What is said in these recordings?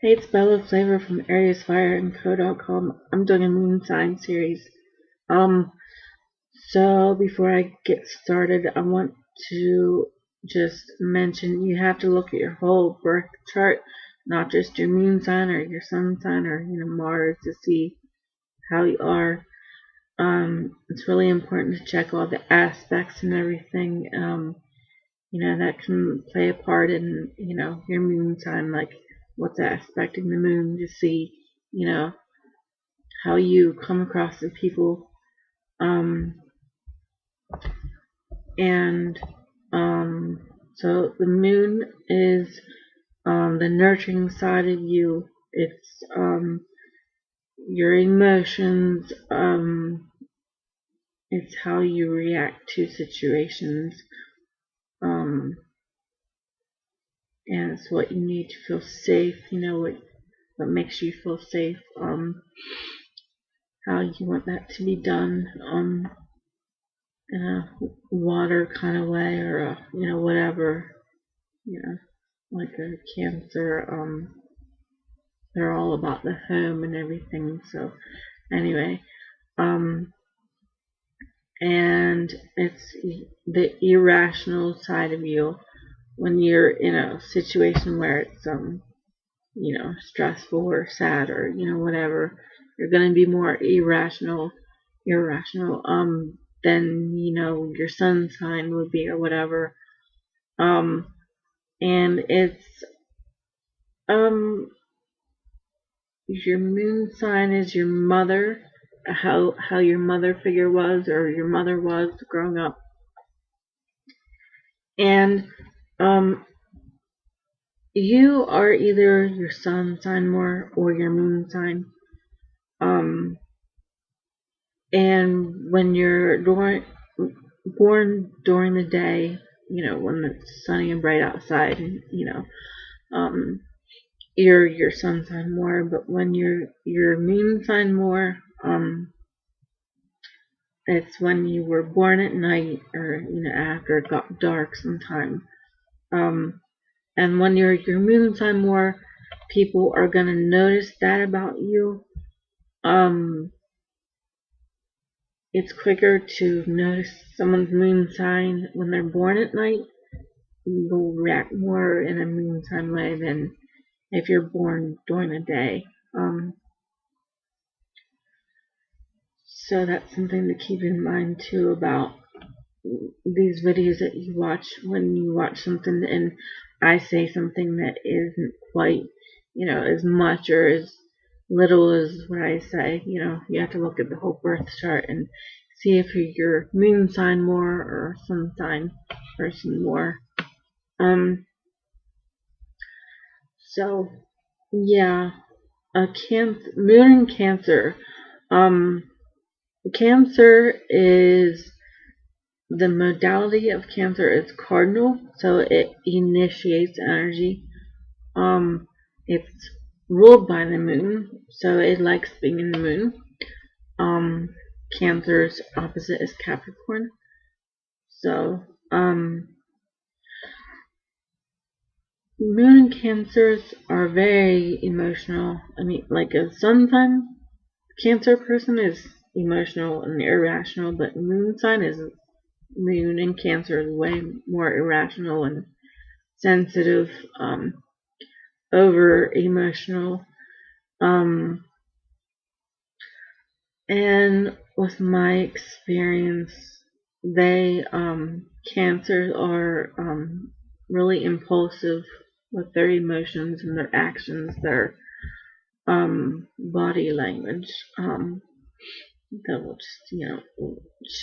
Hey, it's Bella Flavor from Aries Fire and Co.com. I'm doing a moon sign series. Um, so before I get started, I want to just mention you have to look at your whole birth chart, not just your moon sign or your sun sign or Mars to see how you are. It's really important to check all the aspects and everything. That can play a part in, your moon sign, like what's aspecting the moon to see, you know, how you come across the people. Um, and so the moon is the nurturing side of you. It's your emotions. It's how you react to situations. Um, and it's what you need to feel safe. What makes you feel safe. How you want that to be done. In a water kind of way, or whatever. Like a Cancer. They're all about the home and everything. So anyway, and it's the irrational side of you when you're in a situation where it's stressful or sad or whatever. You're gonna be more irrational than your sun sign would be or whatever. And it's your moon sign is your mother, how your mother figure was or your mother was growing up. And you are either your sun sign more or your moon sign. And when you're born during the day, when it's sunny and bright outside, and you're your sun sign more. But when you're your moon sign more, it's when you were born at night, or after it got dark sometime. And when you're your moon sign more, people are gonna notice that about you. It's quicker to notice someone's moon sign when they're born at night. You'll react more in a moon sign way than if you're born during the day. So that's something to keep in mind too about these videos that you watch. When you watch something and I say something that isn't quite, as much or as little as what I say, you have to look at the whole birth chart and see if you're your moon sign more or sun sign person more. So yeah, moon in Cancer. Cancer is the modality of Cancer is cardinal, so it initiates energy. It's ruled by the moon, so it likes being in the moon. Cancer's opposite is Capricorn. So, moon and Cancers are very emotional. I mean, like a sun sign Cancer person is emotional and irrational, but moon and Cancer is way more irrational and sensitive, over emotional. And with my experience, Cancers are really impulsive with their emotions and their actions, their body language. That will just,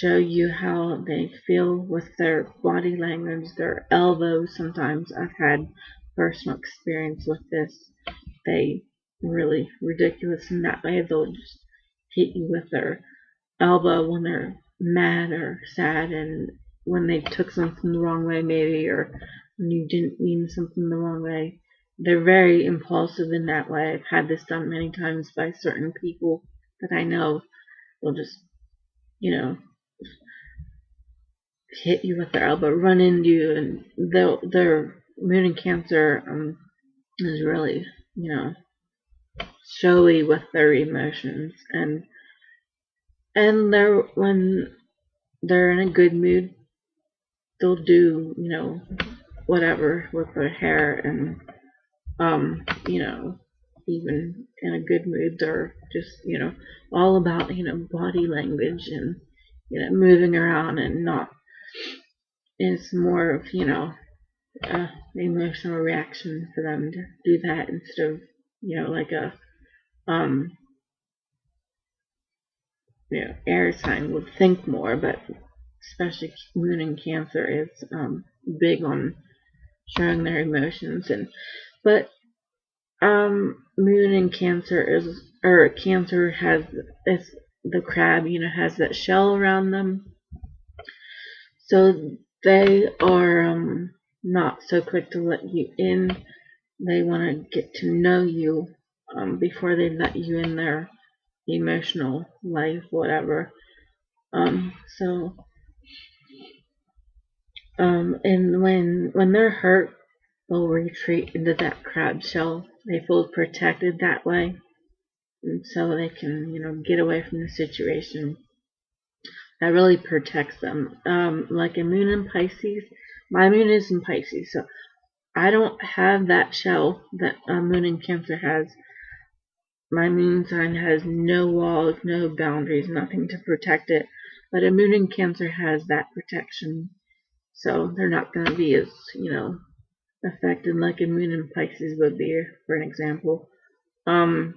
show you how they feel with their body language, their elbows. Sometimes I've had personal experience with this. They really ridiculous in that way. They'll just hit you with their elbow when they're mad or sad, and when they took something the wrong way maybe, or when you didn't mean something the wrong way. They're very impulsive in that way. I've had this done many times by certain people that I know. They'll just, hit you with their elbow, run into you, and their moon in Cancer is really, showy with their emotions, and when they're in a good mood, they'll do, whatever with their hair, and you know, even in a good mood, they're just, all about, body language, and, moving around, and not, it's more of, emotional reaction for them to do that, instead of, like a, um, air sign would think more, but especially Moon in Cancer is, big on showing their emotions, but Moon in Cancer or Cancer is the crab, has that shell around them, so they are, not so quick to let you in. They want to get to know you, before they let you in their emotional life, whatever. So and when they're hurt, they'll retreat into that crab shell. They feel protected that way, and so they can, get away from the situation. That really protects them. Like a Moon in Pisces, my Moon is in Pisces, so I don't have that shell that a Moon in Cancer has. My Moon sign has no walls, no boundaries, nothing to protect it, but a Moon in Cancer has that protection. So they're not going to be as, affected like a Moon in Pisces would be, for an example. But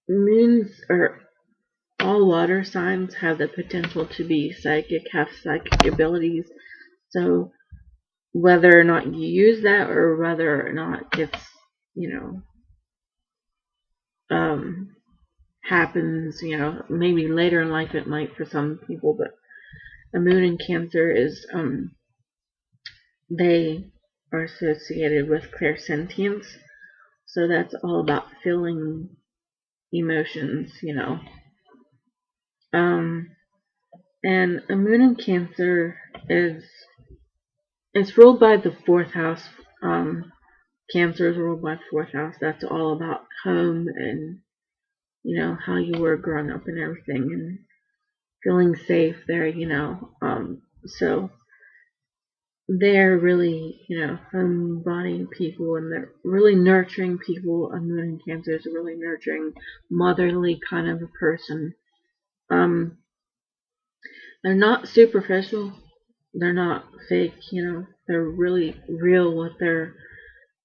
moons, or all water signs, have the potential to be psychic, have psychic abilities. So whether or not you use that, or whether or not it's, happens, maybe later in life it might for some people, but a Moon in Cancer is, they are associated with clairsentience, so that's all about feeling emotions, and a Moon in Cancer it's ruled by the fourth house. Cancer is ruled by the fourth house. That's all about home, and how you were growing up and everything, and feeling safe there. So they're really, homebody people, and they're really nurturing people. A Moon in Cancer is a really nurturing, motherly kind of a person. They're not superficial. They're not fake. They're really real with their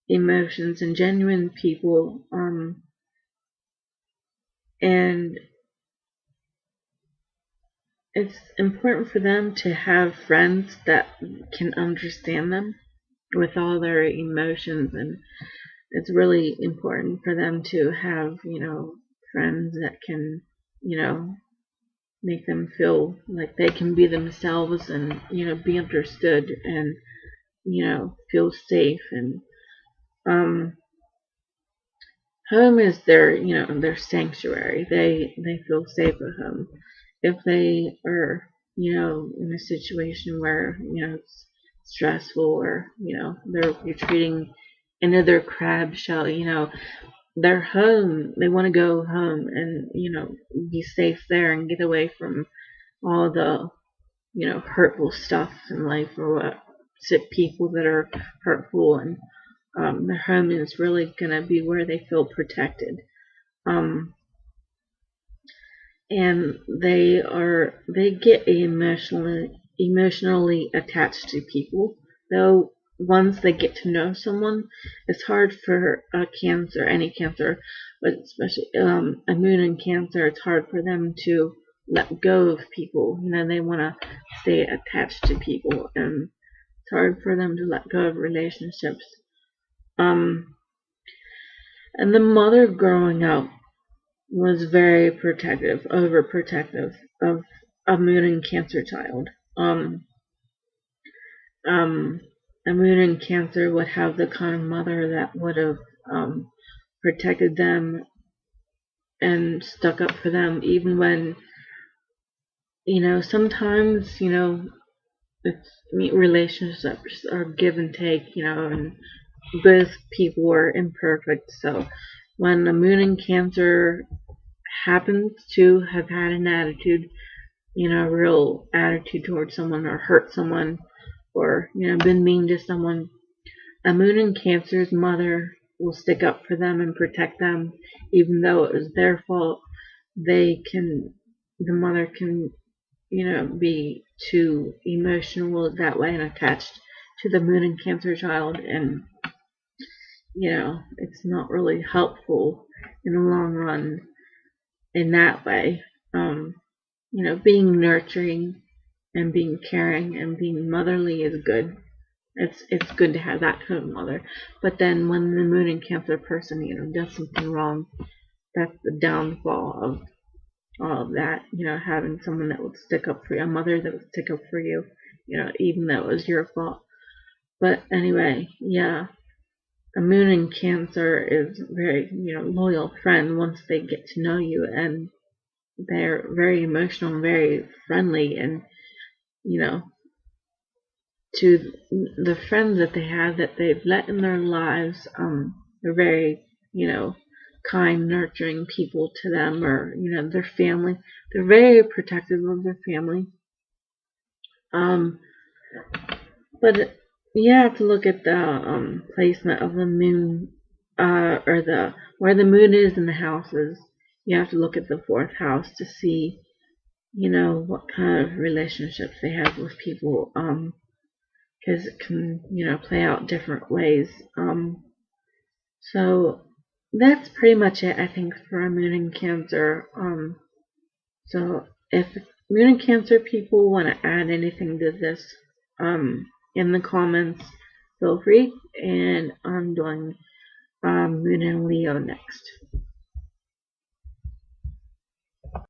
emotions, and genuine people. And it's important for them to have friends that can understand them with all their emotions, and it's really important for them to have, friends that can, make them feel like they can be themselves, and, be understood, and, feel safe. And home is their, their sanctuary. They feel safe at home. If they are, in a situation where, it's stressful, or, they're retreating into their crab shell, their home, they want to go home, and, be safe there, and get away from all the, hurtful stuff in life, or what, people that are hurtful, and their home is really going to be where they feel protected. And they get emotionally attached to people. Though once they get to know someone, it's hard for a Cancer, any Cancer, but especially a Moon in Cancer. It's hard for them to let go of people. They want to stay attached to people, and it's hard for them to let go of relationships. And the mother growing up was very protective, overprotective of a Moon in Cancer child. A Moon in Cancer would have the kind of mother that would have protected them and stuck up for them, even when, sometimes, it's relationships are give and take, and both people are imperfect. So when a moon in Cancer happens to have had an attitude, a real attitude towards someone, or hurt someone, or, been mean to someone, a moon in Cancer's mother will stick up for them and protect them, even though it was their fault. The mother can, be too emotional that way and attached to the moon in Cancer child, and, it's not really helpful in the long run in that way. Being nurturing and being caring and being motherly is good. It's good to have that kind of mother. But then when the moon in Cancer person, does something wrong, that's the downfall of all of that. Having someone that would stick up for you, a mother that would stick up for you, even though it was your fault. But anyway, yeah, a moon in Cancer is a very, loyal friend once they get to know you, and they're very emotional and very friendly, and, to the friends that they have that they've let in their lives, they're very, kind, nurturing people to them, or, their family. They're very protective of their family. But you have to look at the placement of the moon, or where the moon is in the houses. You have to look at the fourth house to see, what kind of relationships they have with people. Because it can, play out different ways. So that's pretty much it, I think, for a moon in Cancer. So if moon in Cancer people want to add anything to this, in the comments, feel free. And I'm doing moon in Leo next.